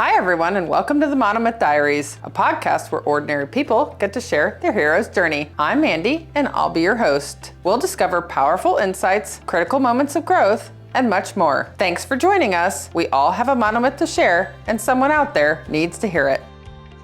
Hi, everyone, and welcome to the Monomyth Diaries, a podcast where ordinary people get to share their hero's journey. I'm Mandy, and I'll be your host. We'll discover powerful insights, critical moments of growth, and much more. Thanks for joining us. We all have a monomyth to share, and someone out there needs to hear it.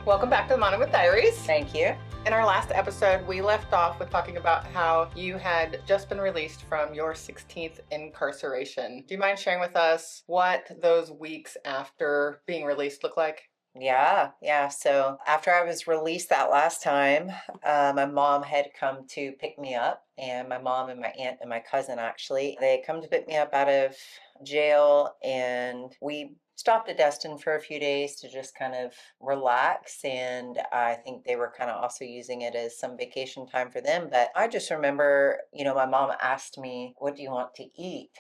Welcome back to the Monomyth Diaries. Thank you. In our last episode, we left off with talking about how you had just been released from your 16th incarceration. Do you mind sharing with us what those weeks after being released look like? Yeah. So after I was released that last time, my mom had come to pick me up, and my mom and my aunt and my cousin actually, they had come to pick me up out of jail, and we stopped at Destin for a few days to just kind of relax. And I think they were kind of also using it as some vacation time for them. But I just remember, my mom asked me, "What do you want to eat?"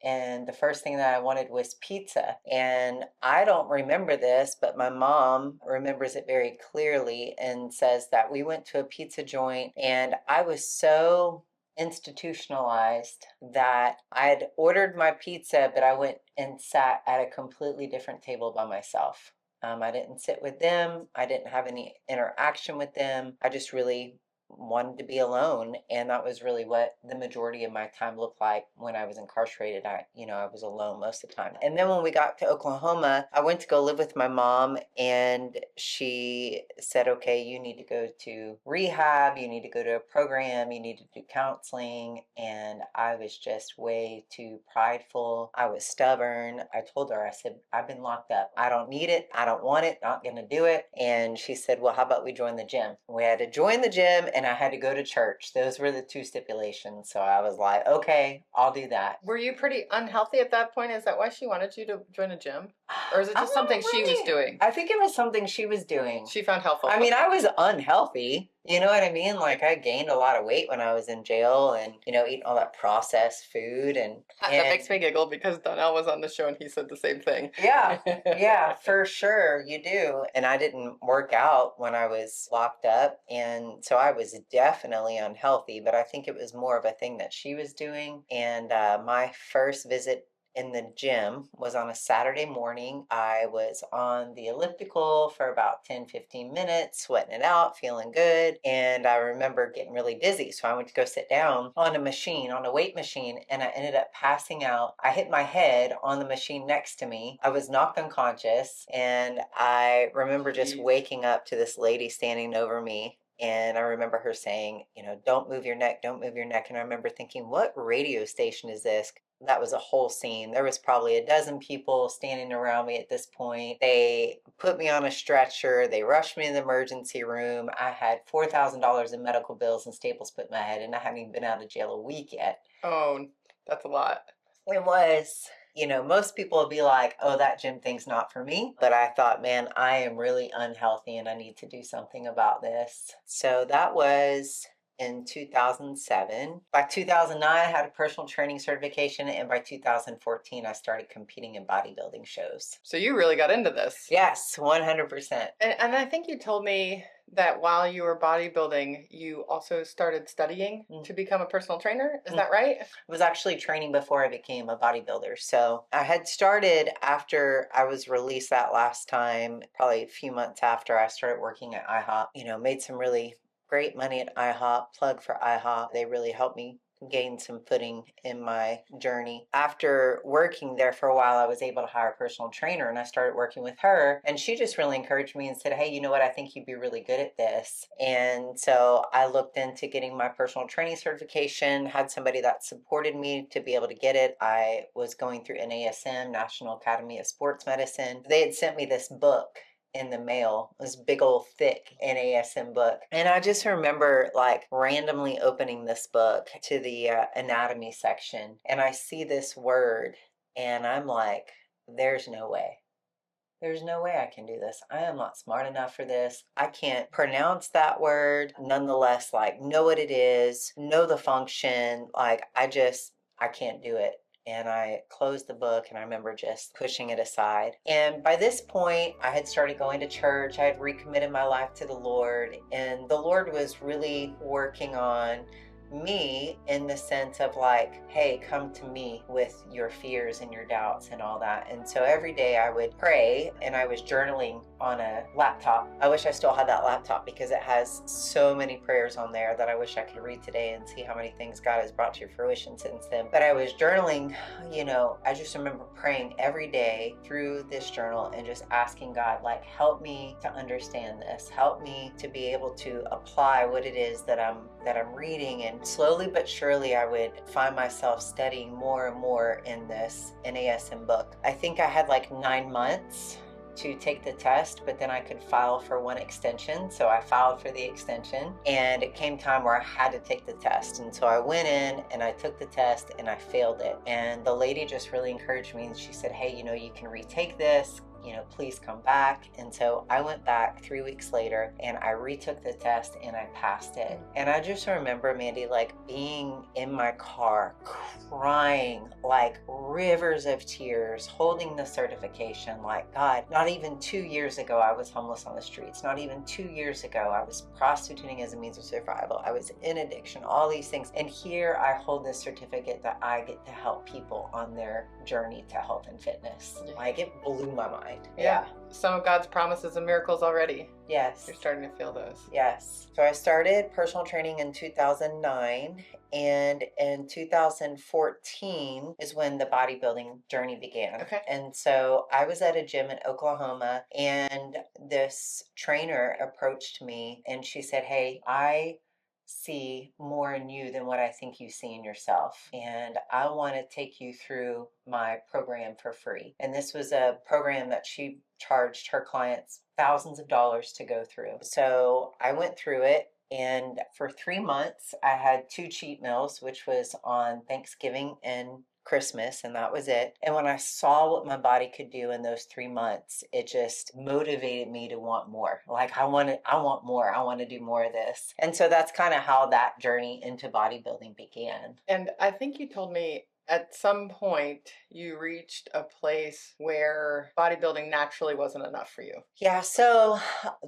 And the first thing that I wanted was pizza. And I don't remember this, but my mom remembers it very clearly and says that we went to a pizza joint, and I was so institutionalized that I had ordered my pizza, but I went and sat at a completely different table by myself. I didn't sit with them. I didn't have any interaction with them. I just really wanted to be alone, and that was really what the majority of my time looked like when I was incarcerated. I was alone most of the time. And then when we got to Oklahoma, I went to go live with my mom, and she said, "Okay, you need to go to rehab, you need to go to a program, you need to do counseling." And I was just way too prideful. I was stubborn. I told her, I said, "I've been locked up. I don't need it. I don't want it. Not gonna do it." And she said, "Well, how about we join the gym?" We had to join the gym, and I had to go to church. Those were the two stipulations. So I was like, okay, I'll do that. Were you pretty unhealthy at that point? Is that why she wanted you to join a gym? Or is it just something she was doing? I think it was something she was doing. She found helpful. I mean, I was unhealthy. You know what I mean? Like, I gained a lot of weight when I was in jail, and, eating all that processed food. And that makes me giggle because Donnell was on the show and he said the same thing. Yeah, for sure. You do. And I didn't work out when I was locked up. And so I was definitely unhealthy, but I think it was more of a thing that she was doing. And my first visit in the gym was on a Saturday morning. I was on the elliptical for about 10-15 minutes, sweating it out, feeling good. And I remember getting really dizzy. So I went to go sit down on a weight machine, and I ended up passing out. I hit my head on the machine next to me. I was knocked unconscious, and I remember just waking up to this lady standing over me. And I remember her saying, "Don't move your neck, don't move your neck." And I remember thinking, what radio station is this? That was a whole scene. There was probably a dozen people standing around me at this point. They put me on a stretcher. They rushed me in the emergency room. I had $4,000 in medical bills and staples put in my head, and I hadn't even been out of jail a week yet. Oh, that's a lot. It was. Most people would be like, "Oh, that gym thing's not for me." But I thought, man, I am really unhealthy and I need to do something about this. So that was in 2007. By 2009, I had a personal training certification, and by 2014, I started competing in bodybuilding shows. So you really got into this. Yes, 100%. And I think you told me that while you were bodybuilding, you also started studying to become a personal trainer. Is that right? I was actually training before I became a bodybuilder. So I had started after I was released that last time, probably a few months after I started working at IHOP. Made some really great money at IHOP. Plug for IHOP. They really helped me gain some footing in my journey. After working there for a while, I was able to hire a personal trainer, and I started working with her, and she just really encouraged me and said, "Hey, you know what? I think you'd be really good at this." And so I looked into getting my personal training certification, had somebody that supported me to be able to get it. I was going through NASM, National Academy of Sports Medicine. They had sent me this book in the mail, this big old thick NASM book. And I just remember randomly opening this book to the anatomy section, and I see this word, and I'm like, there's no way. There's no way I can do this. I am not smart enough for this. I can't pronounce that word. Nonetheless, know what it is, know the function. I can't do it. And I closed the book, and I remember just pushing it aside. And by this point, I had started going to church. I had recommitted my life to the Lord, and the Lord was really working on me in the sense of like, hey, come to me with your fears and your doubts and all that. And so every day I would pray, and I was journaling on a laptop. I wish I still had that laptop because it has so many prayers on there that I wish I could read today and see how many things God has brought to fruition since then. But I was journaling, I just remember praying every day through this journal and just asking God, like, help me to understand this. Help me to be able to apply what it is that I'm reading. And slowly but surely I would find myself studying more and more in this NASM book. I think I had like 9 months to take the test, but then I could file for one extension. So I filed for the extension, and it came time where I had to take the test. And so I went in and I took the test and I failed it. And the lady just really encouraged me, and she said, hey, you can retake this. Please come back. And so I went back 3 weeks later and I retook the test and I passed it. And I just remember, Mandy, like being in my car, crying like rivers of tears, holding the certification, like, God, not even 2 years ago I was homeless on the streets. Not even 2 years ago I was prostituting as a means of survival. I was in addiction, all these things. And here I hold this certificate that I get to help people on their journey to health and fitness. Like, it blew my mind. Yeah. Some of God's promises and miracles already. Yes. You're starting to feel those. Yes. So I started personal training in 2009, and in 2014 is when the bodybuilding journey began. Okay. And so I was at a gym in Oklahoma, and this trainer approached me and she said, hey, I see more in you than what I think you see in yourself. And I want to take you through my program for free. And this was a program that she charged her clients thousands of dollars to go through. So I went through it. And for 3 months, I had 2 cheat meals, which was on Thanksgiving and Christmas, and that was it. And when I saw what my body could do in those 3 months, it just motivated me to want more. Like, I want more. I want to do more of this. And so that's kind of how that journey into bodybuilding began. And I think you told me at some point you reached a place where bodybuilding naturally wasn't enough for you. Yeah, so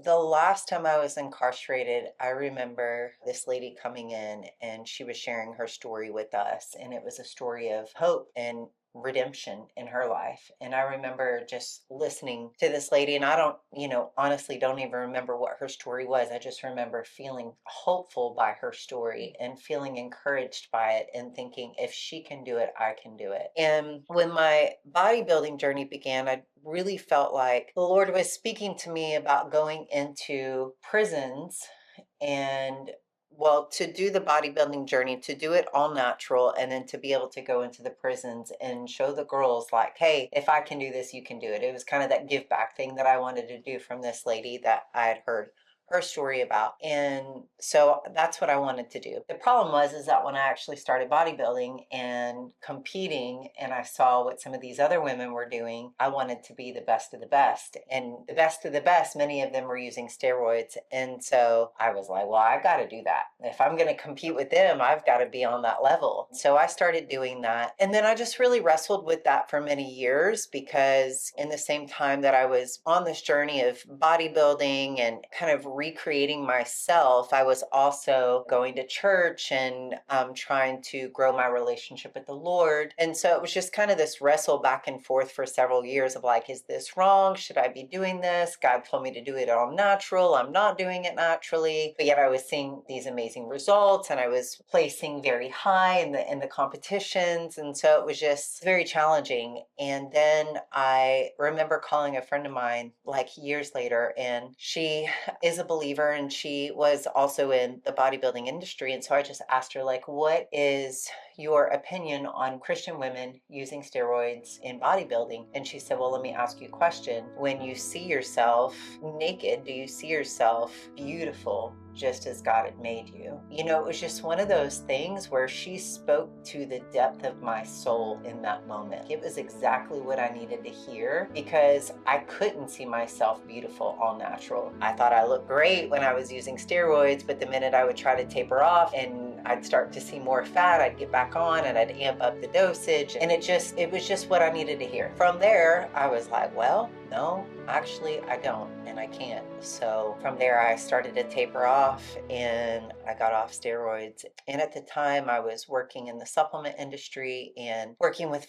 the last time I was incarcerated, I remember this lady coming in and she was sharing her story with us, and it was a story of hope and redemption in her life. And I remember just listening to this lady, and I don't, honestly don't even remember what her story was. I just remember feeling hopeful by her story and feeling encouraged by it and thinking, if she can do it, I can do it. And when my bodybuilding journey began, I really felt like the Lord was speaking to me about going into prisons and to do the bodybuilding journey, to do it all natural, and then to be able to go into the prisons and show the girls, like, hey, if I can do this, you can do it. It was kind of that give back thing that I wanted to do from this lady that I had heard her story about. And so that's what I wanted to do. The problem was that when I actually started bodybuilding and competing, and I saw what some of these other women were doing, I wanted to be the best of the best. And the best of the best, many of them were using steroids. And so I was like, well, I got to do that. If I'm going to compete with them, I've got to be on that level. So I started doing that. And then I just really wrestled with that for many years, because in the same time that I was on this journey of bodybuilding and kind of recreating myself, I was also going to church and trying to grow my relationship with the Lord. And so it was just kind of this wrestle back and forth for several years of like, is this wrong? Should I be doing this? God told me to do it all natural. I'm not doing it naturally. But yet I was seeing these amazing results, and I was placing very high in the competitions. And so it was just very challenging. And then I remember calling a friend of mine like years later, and she is a believer, and she was also in the bodybuilding industry. And so I just asked her, like, what is your opinion on Christian women using steroids in bodybuilding? And she said, well, let me ask you a question. When you see yourself naked, do you see yourself beautiful just as God had made you? It was just one of those things where she spoke to the depth of my soul in that moment. It was exactly what I needed to hear, because I couldn't see myself beautiful all natural. I thought I looked great when I was using steroids, but the minute I would try to taper off and then I'd start to see more fat. I'd get back on and I'd amp up the dosage. And it was just what I needed to hear. From there, I was like, well, no, actually, I don't, and I can't. So from there, I started to taper off and I got off steroids. And at the time, I was working in the supplement industry and working with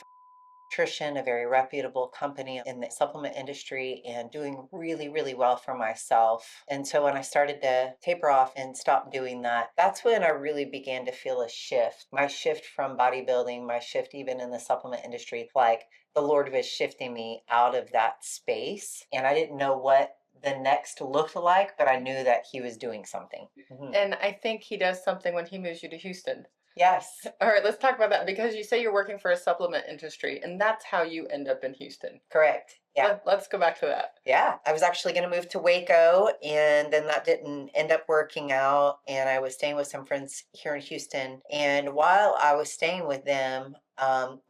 nutrition, a very reputable company in the supplement industry, and doing really, really well for myself. And so when I started to taper off and stop doing that, that's when I really began to feel a shift. My shift from bodybuilding, my shift even in the supplement industry, like the Lord was shifting me out of that space. And I didn't know what the next looked like, but I knew that he was doing something. Mm-hmm. And I think he does something when he moves you to Houston. Yes. All right, let's talk about that, because you say you're working for a supplement industry, and that's how you end up in Houston. Correct. Yeah. Let's go back to that. Yeah. I was actually going to move to Waco, and then that didn't end up working out. And I was staying with some friends here in Houston. And while I was staying with them,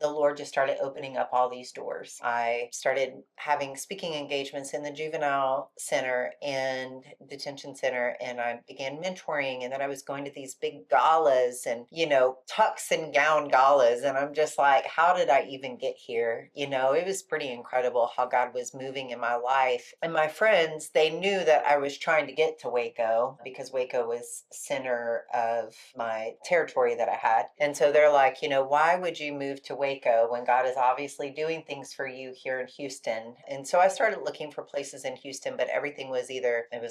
the Lord just started opening up all these doors. I started having speaking engagements in the juvenile center and detention center, and I began mentoring. And then I was going to these big galas and, tux and gown galas. And I'm just like, how did I even get here? It was pretty incredible how God was moving in my life. And my friends, they knew that I was trying to get to Waco because Waco was center of my territory that I had. And so they're like, why would you move to Waco when God is obviously doing things for you here in Houston? And so I started looking for places in Houston, but everything was either in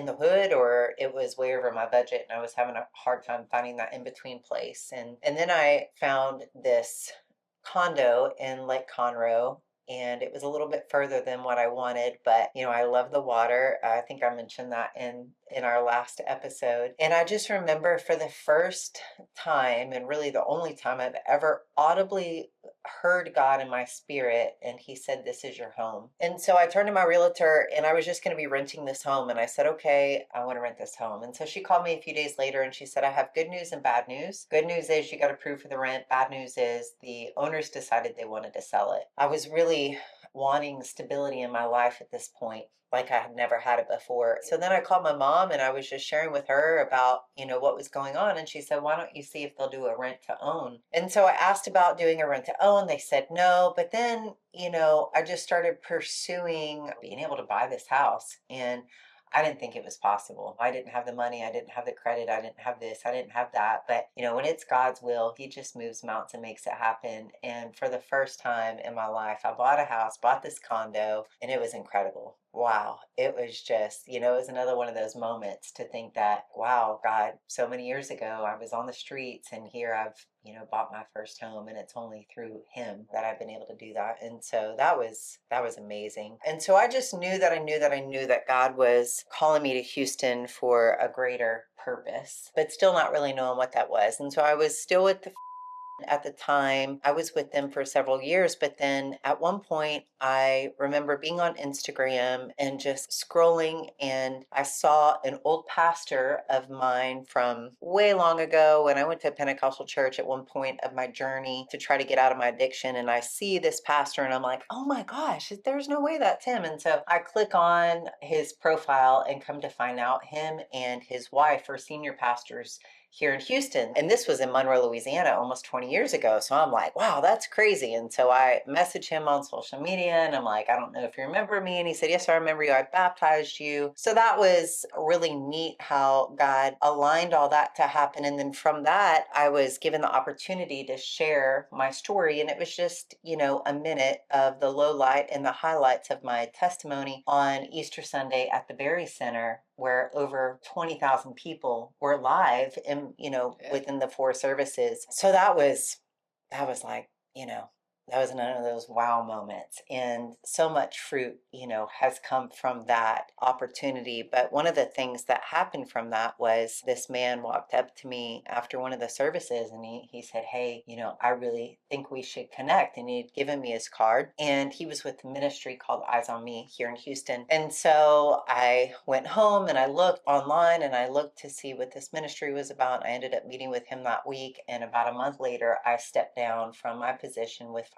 the hood or it was way over my budget. And I was having a hard time finding that in between place. And then I found this condo in Lake Conroe, and it was a little bit further than what I wanted, but I love the water. I think I mentioned that in our last episode. And I just remember for the first time, and really the only time I've ever audibly heard God in my spirit, and he said, "This is your home." And so I turned to my realtor, and I was just going to be renting this home, and I said, "Okay, I want to rent this home." And so she called me a few days later, and she said, "I have good news and bad news. Good news is you got approved for the rent. Bad news is the owners decided they wanted to sell it." I was really wanting stability in my life at this point, like I had never had it before. So then I called my mom, and I was just sharing with her about, what was going on. And she said, "Why don't you see if they'll do a rent to own?" And so I asked about doing a rent to own. They said no. But then, I just started pursuing being able to buy this house. And I didn't think it was possible. I didn't have the money. I didn't have the credit. I didn't have this. I didn't have that. But, when it's God's will, he just moves mountains and makes it happen. And for the first time in my life, I bought a house, bought this condo, and it was incredible. Wow. It was just, it was another one of those moments to think that, wow, God, so many years ago, I was on the streets, and here I've, bought my first home, and it's only through him that I've been able to do that. And so that was amazing. And so I just knew that God was calling me to Houston for a greater purpose, but still not really knowing what that was. And so I was still with the at the time. I was with them for several years, but then at one point I remember being on Instagram and just scrolling, and I saw an old pastor of mine from way long ago when I went to a Pentecostal church at one point of my journey to try to get out of my addiction. And I see this pastor, and I'm like, oh my gosh, there's no way that's him. And so I click on his profile and come to find out him and his wife are senior pastors here in Houston. And this was in Monroe, Louisiana, almost 20 years ago. So I'm like, wow, that's crazy. And so I message him on social media, and I'm like, I don't know if you remember me. And he said, yes, I remember you. I baptized you. So that was really neat how God aligned all that to happen. And then from that, I was given the opportunity to share my story. And it was just, a minute of the low light and the highlights of my testimony on Easter Sunday at the Berry Center, where over 20,000 people were live and, within the 4 services. So that was like, that was none of those wow moments. And so much fruit, has come from that opportunity. But one of the things that happened from that was this man walked up to me after one of the services, and he said, hey, I really think we should connect. And he'd given me his card, and he was with a ministry called Eyes on Me here in Houston. And so I went home and I looked online and I looked to see what this ministry was about. I ended up meeting with him that week. And about a month later, I stepped down from my position with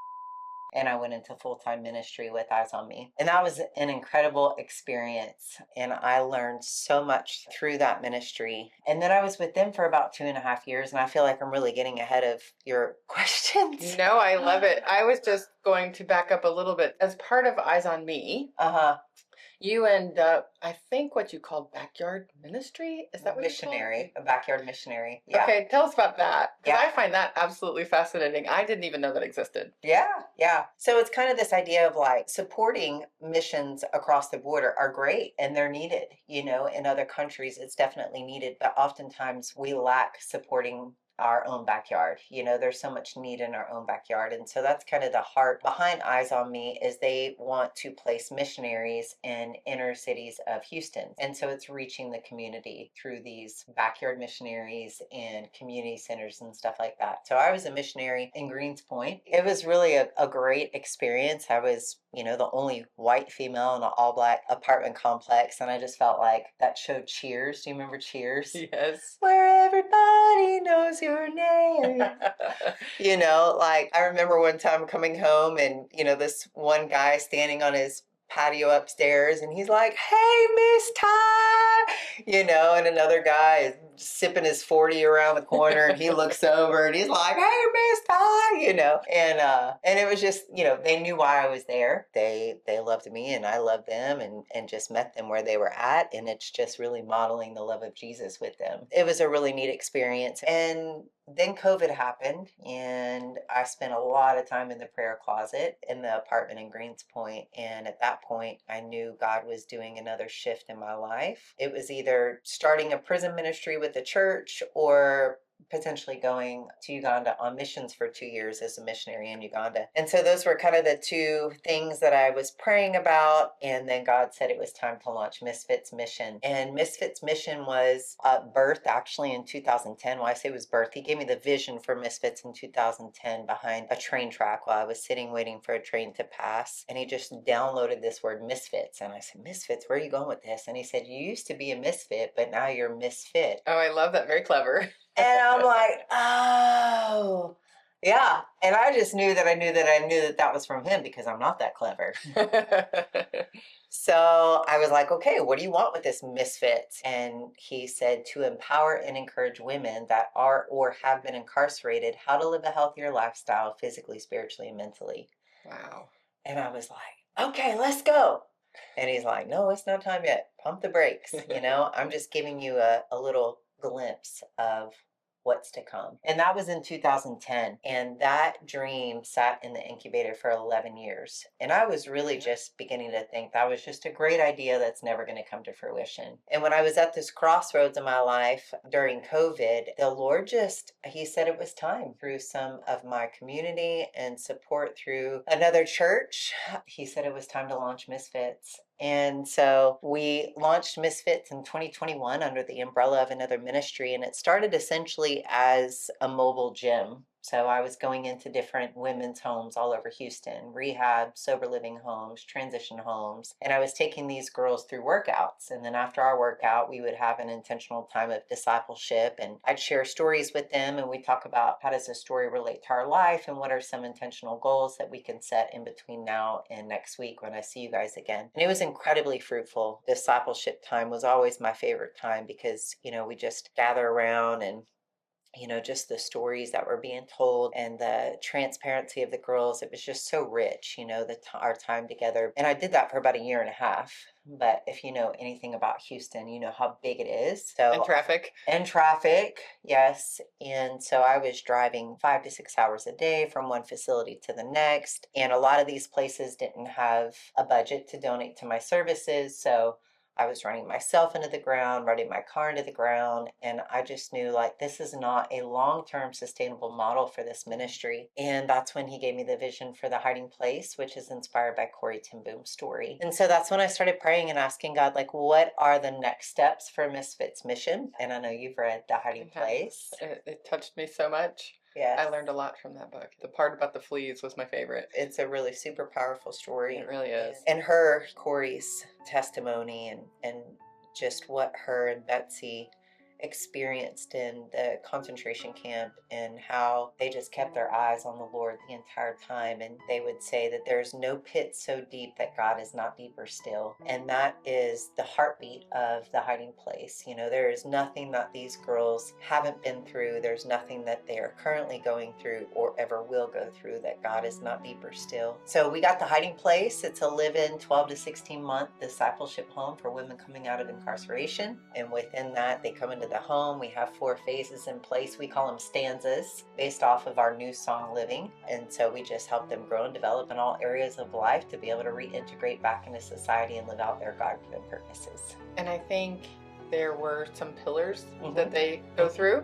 and I went into full-time ministry with Eyes on Me. And that was an incredible experience. And I learned so much through that ministry. And then I was with them for about 2.5 years. And I feel like I'm really getting ahead of your questions. No, I love it. I was just going to back up a little bit. As part of Eyes on Me, you end up, I think, what you called backyard ministry? Is that what missionary, you called it? a backyard missionary. Yeah. Okay, tell us about that. Because Yeah. I find that absolutely fascinating. I didn't even know that existed. Yeah. So it's kind of this idea of like supporting missions across the border are great and they're needed. In other countries, it's definitely needed, but oftentimes we lack supporting our own backyard. There's so much need in our own backyard. And so that's kind of the heart behind Eyes on Me, is they want to place missionaries in inner cities of Houston. And so it's reaching the community through these backyard missionaries and community centers and stuff like that. So I was a missionary in Greens Point. It was really a great experience. I was the only white female in an all black apartment complex. And I just felt like that show Cheers. Do you remember Cheers? Yes. Where everybody knows your name. Like I remember one time coming home and, this one guy standing on his patio upstairs and he's like, "Hey, Miss Ty," and another guy is sipping his 40 around the corner and he looks over and he's like, "Hey, Miss Ty," and it was just, they knew why I was there. They loved me and I loved them, and just met them where they were at, and it's just really modeling the love of Jesus with them. It was a really neat experience. And then COVID happened, and I spent a lot of time in the prayer closet in the apartment in Greens Point. And at that point, I knew God was doing another shift in my life. It was either starting a prison ministry with the church or potentially going to Uganda on missions for 2 years as a missionary in Uganda. And so those were kind of the two things that I was praying about. And then God said it was time to launch Misfits Mission. And Misfits Mission was birthed actually in 2010. Well, I say it was birthed. He gave me the vision for Misfits in 2010 behind a train track while I was sitting waiting for a train to pass. And he just downloaded this word misfits. And I said, "Misfits, where are you going with this?" And he said, "You used to be a misfit, but now you're misfit." Oh, I love that. Very clever. And I'm like, "Oh, yeah." And I just knew that was from him, because I'm not that clever. So I was like, "Okay, what do you want with this Misfits?" And he said, "To empower and encourage women that are or have been incarcerated, how to live a healthier lifestyle, physically, spiritually, and mentally." Wow. And I was like, "Okay, let's go." And he's like, "No, it's not time yet. Pump the brakes. I'm just giving you a little glimpse of what's to come." And that was in 2010. And that dream sat in the incubator for 11 years. And I was really just beginning to think that was just a great idea that's never going to come to fruition. And when I was at this crossroads in my life during COVID, the Lord he said it was time, through some of my community and support through another church. He said it was time to launch Misfits. And so we launched Misfits in 2021 under the umbrella of another ministry. And it started essentially as a mobile gym. So I was going into different women's homes all over Houston, rehab, sober living homes, transition homes. And I was taking these girls through workouts. And then after our workout, we would have an intentional time of discipleship. And I'd share stories with them. And we talk about, how does this story relate to our life? And what are some intentional goals that we can set in between now and next week when I see you guys again? And it was incredibly fruitful. Discipleship time was always my favorite time, because, we just gather around and just the stories that were being told and the transparency of the girls. It was just so rich, our time together. And I did that for about 1.5 years. But if you know anything about Houston, you know how big it is. So And traffic. And traffic, yes. And so I was driving 5 to 6 hours a day from one facility to the next. And a lot of these places didn't have a budget to donate to my services. So I was running myself into the ground, running my car into the ground. And I just knew, like, this is not a long-term sustainable model for this ministry. And that's when he gave me the vision for the hiding place, which is inspired by Corey ten Boom's story. And so that's when I started praying and asking God, like, what are the next steps for Misfits Mission? And I know you've read The Hiding Place. It touched me so much. Yes. I learned a lot from that book. The part about the fleas was my favorite. It's a really super powerful story. It really is. And Corey's testimony and just what her and Betsy experienced in the concentration camp and how they just kept their eyes on the Lord the entire time. And they would say that there's no pit so deep that God is not deeper still. And that is the heartbeat of the hiding place. There is nothing that these girls haven't been through. There's nothing that they are currently going through or ever will go through that God is not deeper still. So we got the hiding place. It's a live-in 12 to 16 month discipleship home for women coming out of incarceration. And within that, they come into the home. We have 4 phases in place. We call them stanzas based off of our new song, Living. And so we just help them grow and develop in all areas of life to be able to reintegrate back into society and live out their God-given purposes. And I think there were some pillars that they go through.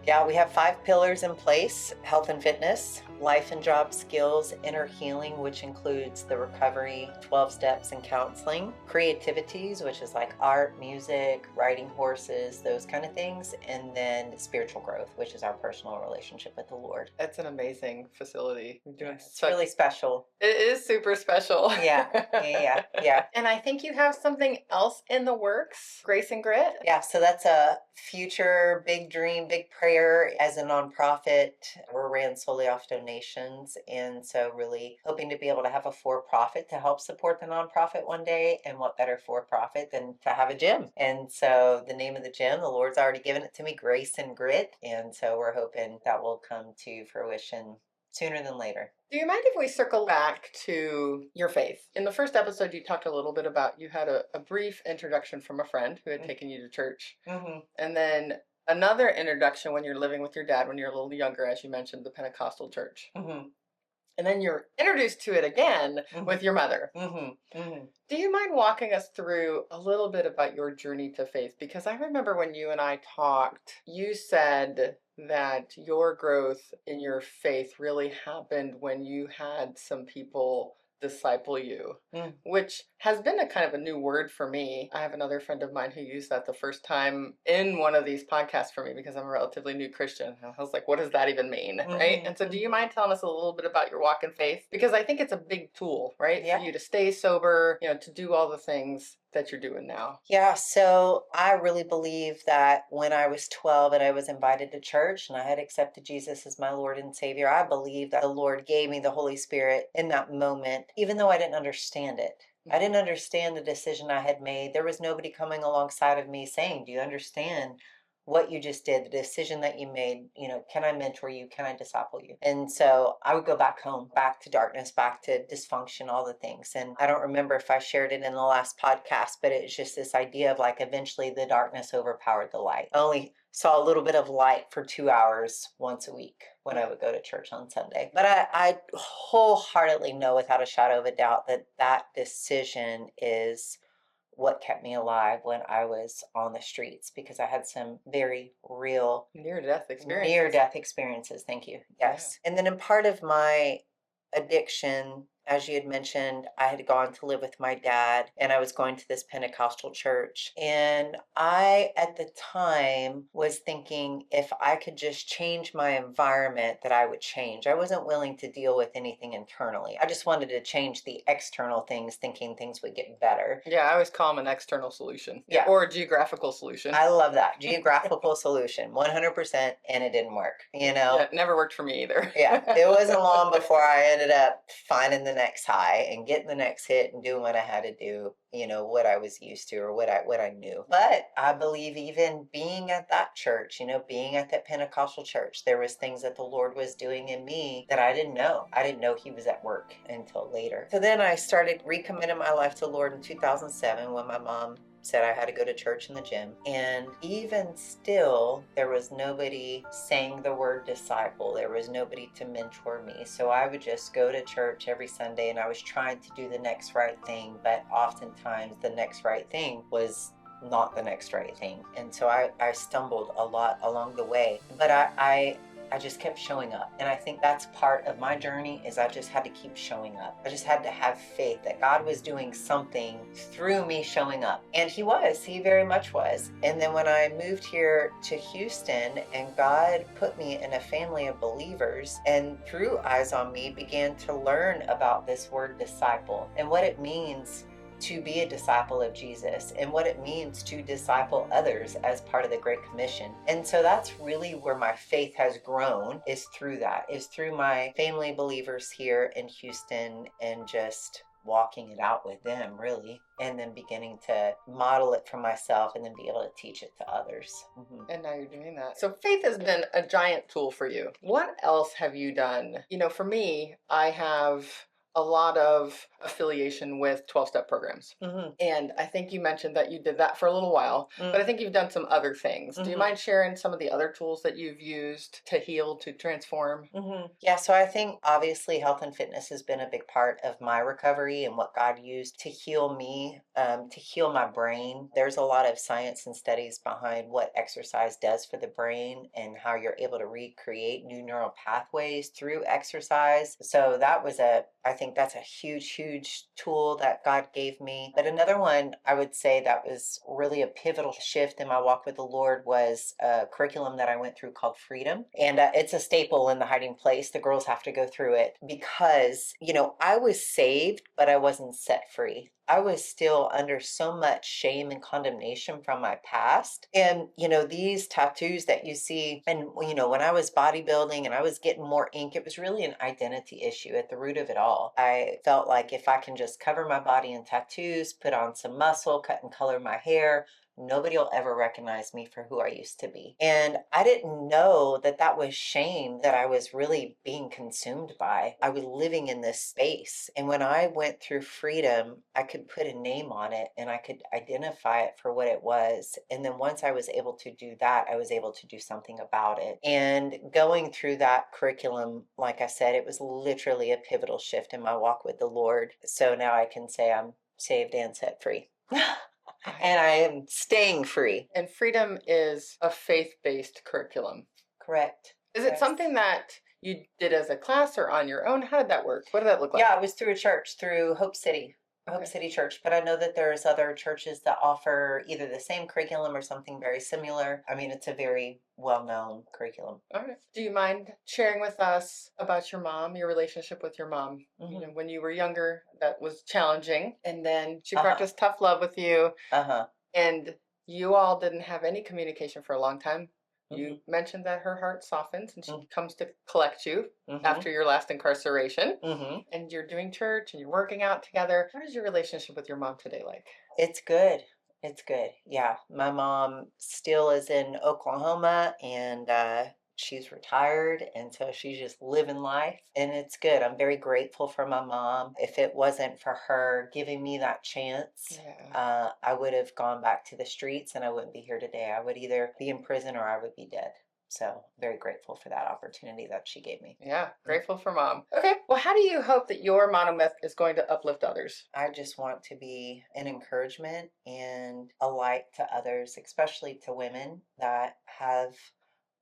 Yeah, we have 5 pillars in place: health and fitness, life and job skills, inner healing, which includes the recovery, 12 steps, and counseling, creativities, which is like art, music, riding horses, those kind of things, and then spiritual growth, which is our personal relationship with the Lord. It's an amazing facility. It's really special. It is super special. Yeah. And I think you have something else in the works, Grace and Grit. Yeah, so that's a future big dream, big prayer. As a nonprofit, we're ran solely off donations, and so really hoping to be able to have a for-profit to help support the nonprofit one day. And what better for-profit than to have a gym? And so the name of the gym, the Lord's already given it to me, Grace and Grit, and so we're hoping that will come to fruition sooner than later. Do you mind if we circle back to your faith? In the first episode, you talked a little bit about you had a brief introduction from a friend who had taken you to church. And then another introduction when you're living with your dad when you're a little younger, as you mentioned, the Pentecostal church. And then you're introduced to it again with your mother. Do you mind walking us through a little bit about your journey to faith? Because I remember when you and I talked, you said that your growth in your faith really happened when you had some people disciple you, which has been a kind of a new word for me. I have another friend of mine who used that the first time in one of these podcasts for me because I'm a relatively new Christian. And I was like, what does that even mean? Right? And so do you mind telling us a little bit about your walk in faith? Because I think it's a big tool, right? For you to stay sober, to do all the things that you're doing now. Yeah, so I really believe that when I was 12 and I was invited to church and I had accepted Jesus as my Lord and Savior, I believe that the Lord gave me the Holy Spirit in that moment, even though I didn't understand it. I didn't understand the decision I had made. There was nobody coming alongside of me saying, do you understand what you just did, the decision that you made? Can I mentor you? Can I disciple you? And so I would go back home, back to darkness, back to dysfunction, all the things. And I don't remember if I shared it in the last podcast, but it's just this idea of like eventually the darkness overpowered the light. I only saw a little bit of light for 2 hours once a week when I would go to church on Sunday. But I wholeheartedly know without a shadow of a doubt that that decision is what kept me alive when I was on the streets, because I had some very real near-death experiences. Thank you. Yes. And then in part of my addiction, as you had mentioned, I had gone to live with my dad and I was going to this Pentecostal church. And I, at the time, was thinking if I could just change my environment, that I would change. I wasn't willing to deal with anything internally. I just wanted to change the external things, thinking things would get better. Yeah, I always call them an external solution. Yeah. Or a geographical solution. I love that. Geographical solution, 100%, and it didn't work, Yeah, it never worked for me either. Yeah, it wasn't long before I ended up finding the next high and getting the next hit and doing what I had to do, what I was used to or what I knew. But I believe even being at that church, being at that Pentecostal church, there was things that the Lord was doing in me that I didn't know. I didn't know he was at work until later. So then I started recommitting my life to the Lord in 2007 when my mom said I had to go to church in the gym. And even still, there was nobody saying the word disciple. There was nobody to mentor me. So I would just go to church every Sunday and I was trying to do the next right thing. But oftentimes the next right thing was not the next right thing. And so I stumbled a lot along the way. But I just kept showing up. And I think that's part of my journey, is I just had to keep showing up. I just had to have faith that God was doing something through me showing up. And he very much was. And then when I moved here to Houston and God put me in a family of believers and through Eyes on Me began to learn about this word disciple and what it means to be a disciple of Jesus and what it means to disciple others as part of the Great Commission. And so that's really where my faith has grown, is through that, is through my family believers here in Houston, and just walking it out with them, really, and then beginning to model it for myself and then be able to teach it to others. And now you're doing that. So faith has been a giant tool for you. What else have you done? For me, I have a lot of affiliation with 12-step programs. And I think you mentioned that you did that for a little while, but I think you've done some other things. Do you mind sharing some of the other tools that you've used to heal, to transform? Yeah, so I think obviously health and fitness has been a big part of my recovery and what God used to heal me, to heal my brain. There's a lot of science and studies behind what exercise does for the brain and how you're able to recreate new neural pathways through exercise. So that was I think that's a huge tool that God gave me. But another one I would say that was really a pivotal shift in my walk with the Lord was a curriculum that I went through called Freedom. And it's a staple in the hiding place. The girls have to go through it because, I was saved, but I wasn't set free. I was still under so much shame and condemnation from my past. And, these tattoos that you see, and, when I was bodybuilding and I was getting more ink, it was really an identity issue at the root of it all. I felt like if I can just cover my body in tattoos, put on some muscle, cut and color my hair, nobody will ever recognize me for who I used to be. And I didn't know that was shame that I was really being consumed by. I was living in this space. And when I went through Freedom, I could put a name on it and I could identify it for what it was. And then once I was able to do that, I was able to do something about it. And going through that curriculum, like I said, it was literally a pivotal shift in my walk with the Lord. So now I can say I'm saved and set free. And I am staying free. And Freedom is a faith-based curriculum. Correct. Is it something that you did as a class or on your own? How did that work? What did that look like? Yeah, it was through a church, through Hope City Church. But I know that there's other churches that offer either the same curriculum or something very similar. I mean, it's a very well-known curriculum. All right. Do you mind sharing with us about your mom, your relationship with your mom? When you were younger, that was challenging. And then she practiced tough love with you. And you all didn't have any communication for a long time. You mentioned that her heart softens and she comes to collect you after your last incarceration. And you're doing church and you're working out together. What is your relationship with your mom today like? It's good. It's good. Yeah. My mom still is in Oklahoma and she's retired. And so she's just living life and it's good. I'm very grateful for my mom. If it wasn't for her giving me that chance, I would have gone back to the streets and I wouldn't be here today. I would either be in prison or I would be dead. So very grateful for that opportunity that she gave me. Yeah, grateful for mom. Okay, well, how do you hope that your Monomyth is going to uplift others? I just want to be an encouragement and a light to others, especially to women that have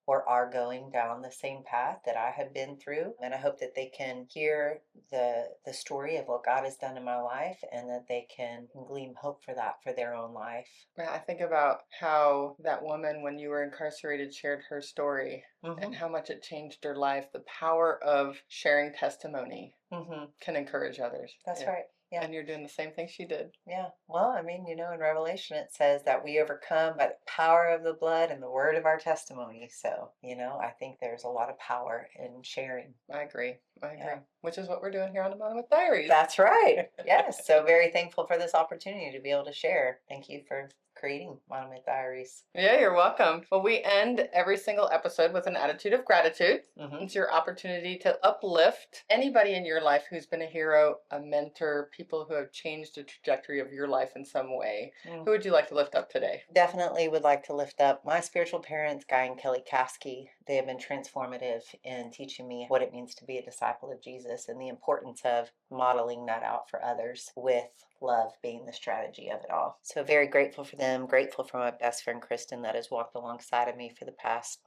or are going down the same path that I have been through. And I hope that they can hear the story of what God has done in my life and that they can glean hope for that for their own life. I think about how that woman, when you were incarcerated, shared her story and how much it changed her life. The power of sharing testimony can encourage others. That's right. Yeah. And you're doing the same thing she did. Yeah. Well, I mean, in Revelation, it says that we overcome by the power of the blood and the word of our testimony. So, I think there's a lot of power in sharing. I agree. Yeah. Which is what we're doing here on the Monomyth Diaries. That's right. Yes. So very thankful for this opportunity to be able to share. Thank you for creating Monomyth Diaries. Yeah, you're welcome. Well, we end every single episode with an attitude of gratitude. It's your opportunity to uplift anybody in your life who's been a hero, a mentor, people who have changed the trajectory of your life in some way. Who would you like to lift up today? Definitely would like to lift up my spiritual parents, Guy and Kelly Caskey. They have been transformative in teaching me what it means to be a disciple of Jesus and the importance of modeling that out for others, with love being the strategy of it all. So very grateful for them, grateful for my best friend Kristen that has walked alongside of me for the past,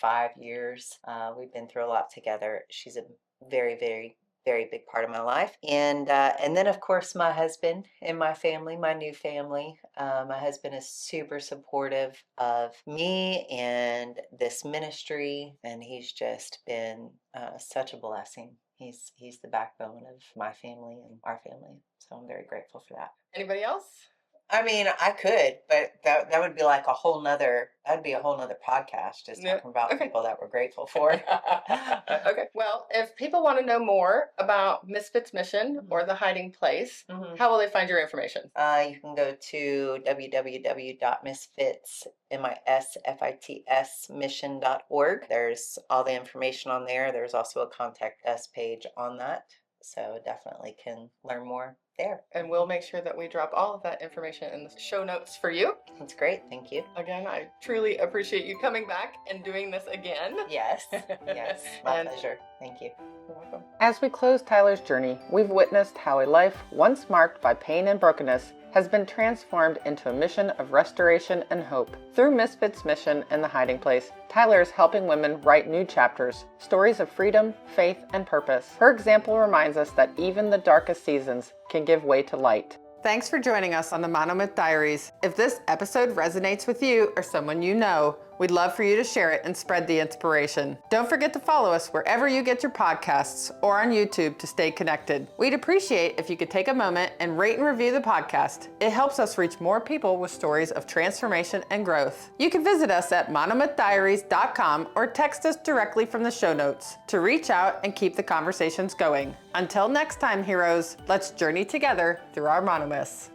5 years. We've been through a lot together. She's a very, very, very big part of my life. And then of course my husband and my family, my new family. My husband is super supportive of me and this ministry, and he's just been such a blessing. He's the backbone of my family and our family. So I'm very grateful for that. Anybody else? I mean, I could, but that would be like that'd be a whole nother podcast just talking about people that we're grateful for. Okay. Well, if people want to know more about Misfits Mission or the hiding place, how will they find your information? You can go to www.misfitsmission.org. There's all the information on there. There's also a contact us page on that. So definitely can learn more there. And we'll make sure that we drop all of that information in the show notes for you. That's great. Thank you. Again, I truly appreciate you coming back and doing this again. Yes. Yes. My pleasure. Thank you. You're welcome. As we close Tyler's journey, we've witnessed how a life once marked by pain and brokenness has been transformed into a mission of restoration and hope. Through Misfits Mission and the Hiding Place, Tyler is helping women write new chapters, stories of freedom, faith, and purpose. Her example reminds us that even the darkest seasons can give way to light. Thanks for joining us on the Monomyth Diaries. If this episode resonates with you or someone you know, we'd love for you to share it and spread the inspiration. Don't forget to follow us wherever you get your podcasts or on YouTube to stay connected. We'd appreciate if you could take a moment and rate and review the podcast. It helps us reach more people with stories of transformation and growth. You can visit us at monomythdiaries.com or text us directly from the show notes to reach out and keep the conversations going. Until next time, heroes, let's journey together through our monomyths.